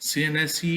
CNSE